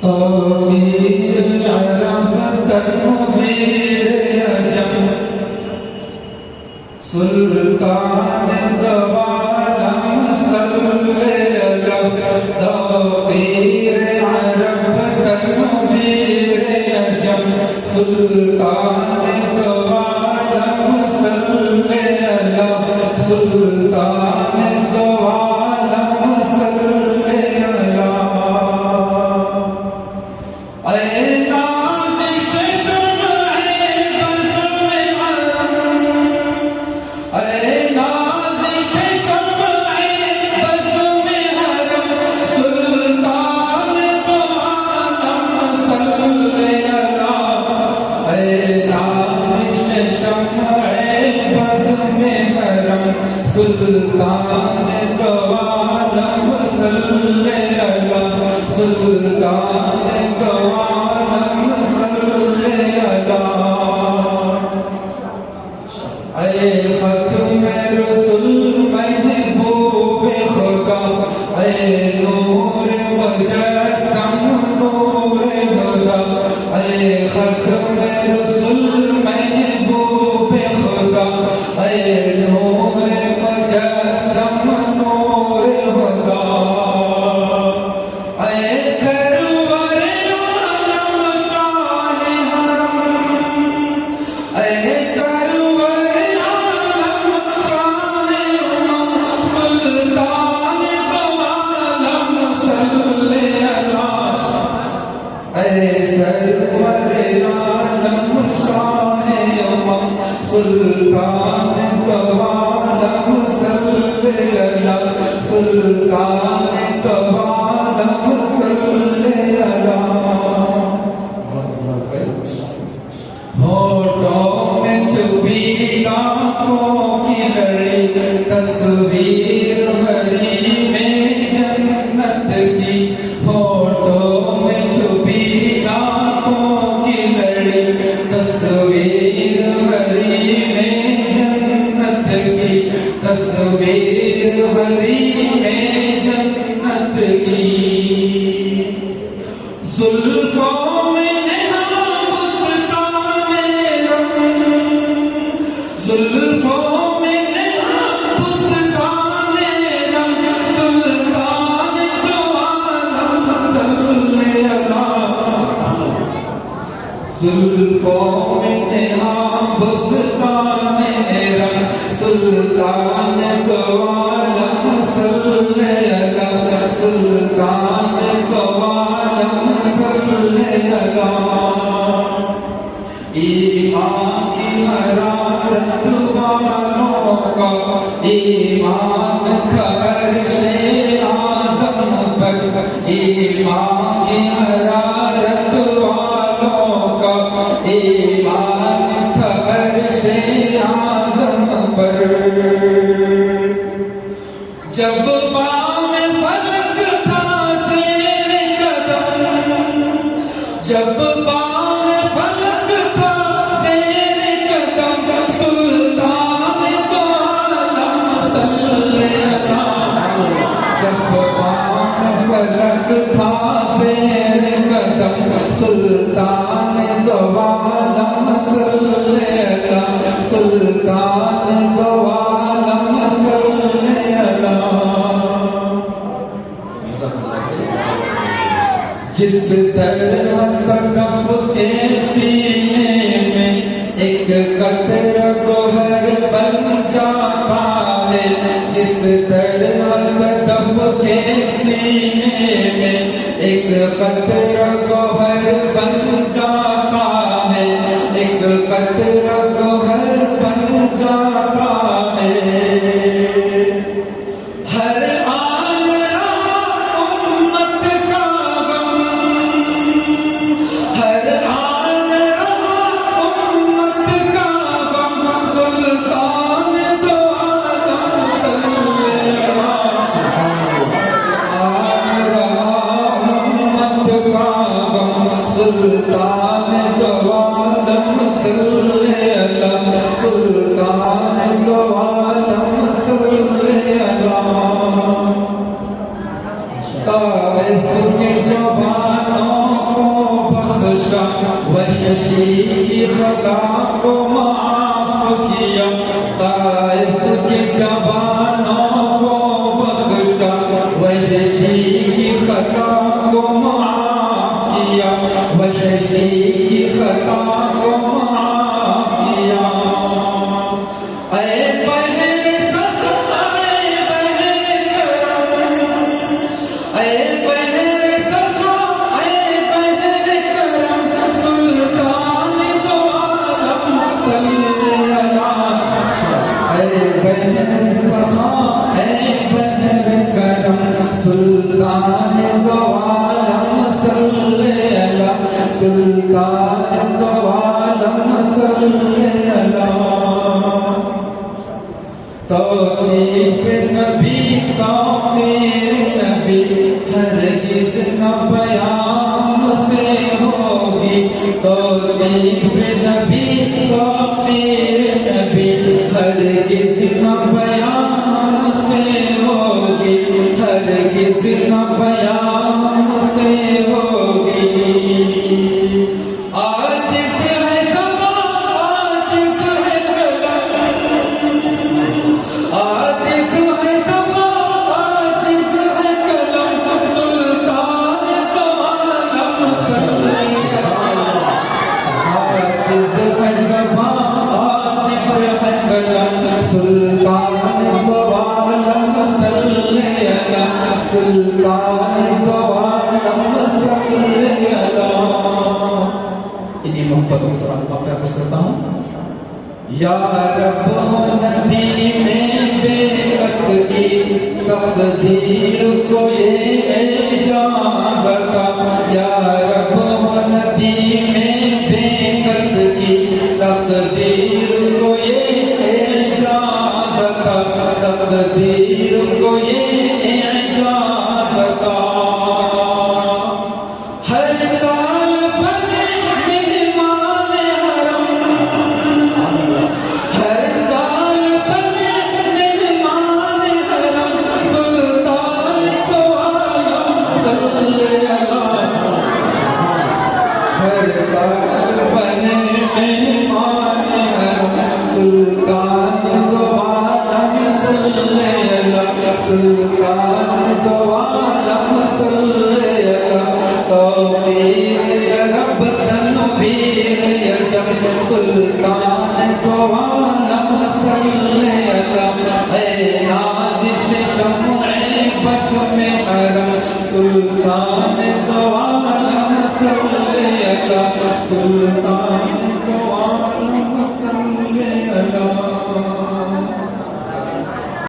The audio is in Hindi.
तौकीर अरब तनवीर अजम सुल्तान दवालम सल्ले अला तौकीर अरब तनवीर अजम सुल्तान दवालम सल्ले अला सुल्तान दवालम सल्ले अला सुल्तान दवालम सल्ले अला सुल्तान दवालम सल्ले अला अये खत्म रसूल महबूब खुदा अये नूर मुजस्सम नूर खुदा अये खत्म रसूल महबूब खुदा अये नूर मुजस्सम नूर खुदा अये सरवर आलम शाह हरम अये सरवर आलम शाह उमम सुल्तान दवालम सल्ले अला अये सरवर आलम शाह उमम सुल्तान दवालम सल्ले अला सुल्तान दवालम सल्ले अला होठों में छुपी आंखों की लड़ी तस्वीर हरी में जन्नत की होठों में छुपी आंखों की लड़ी तस्वीर हरी में जन्नत की तस्वीर हरी में जन्नत की जुल्फों में जुल्फों में बुस्तान रम सुल्तान दवालम सल्ले अला जुल्फों में बुस्तान रम सुल्तान दवालम सल्ले अला सुल्तान दवालम सल्ले अला ईमान की हरारत वालों का ईमान था अर्शे आज़म पर ईमान की हरारत वालों का ईमान था अर्शे आज़म पर जब बाम फलक था ज़ेर कदम जब बाम फलक था ज़ेर कदम सुल्तान दवालम सल्ले अला जब बाम फलक था ज़ेर कदम सुल्तान दवालम सल्ले अला सुल्तान दवालम सल्ले अला जिस तरह सक़फ़ के सीने में एक कतरा गोहर बन जाता है जिस तरह सक़फ़ के सीने में एक कतरा गोहर बन जाता है एक कतरा गोहर बन जाता है हर आन रहा उम्मत का गम हर आन रहा उम्मत का गम सुल्तान दवालम सल्ले अला आन रहा उम्मत का गम सुल्तान दवालम सल्ले अला सुल्तान दवालम सल्ले अला ताइफ के जवानों वहशी की खता को माफ किया, ताइफ के जवानों को बख्शा। वहशी की खता को माफ किया, वहशी की खता को माफ किया। सुल्तान दो आलम सल्ले अला, सुल्तान दो आलम सल्ले अला। तौसीफ नबी तौकीर नबी हरगिज़ न बयान से होगी। तौसीफ नबी तौकीर नबी हरगिज़ न बयान से होगी, हरगिज़ न बयान से होगी। आजिज़ है ज़बान, आजिज़ है कलम, आजिज़ है ज़बान, आजिज़ है कलम। सुल्तान दो आलम सल्ले अला, आजिज़ है ज़बान, आजिज़ है कलम। सुल्तान दो आलम सल्ले अला, सुल्तान दो आलम सल्ले अला। इन्हीं मोहब्बतों के साथ वाक़या पेश करता हूँ। या रब हो नदी में बेकस की तकदीर को ये इजाज़त। या रब हो नदी में बेकस की तकदीर को ये इजाज़त, तकदीर को ये इजाज़त। हर साल बने मेहमान हरम, हर साल बने मेहमान हरम। सुल्तान दो आलम सल्ले अला, हर साल बने मेहमान हरम। सुल्तान दो आलम सल्ले अला, सुल्तान दो आलम सल्ले अला। तौक़ीर या रब तनवीर या जब। सुल्तान दो आलम सल्ले अला। ऐ नाज़िश शम्अ बस में हरम। सुल्तान दो आलम सल्ले अला, सुल्तान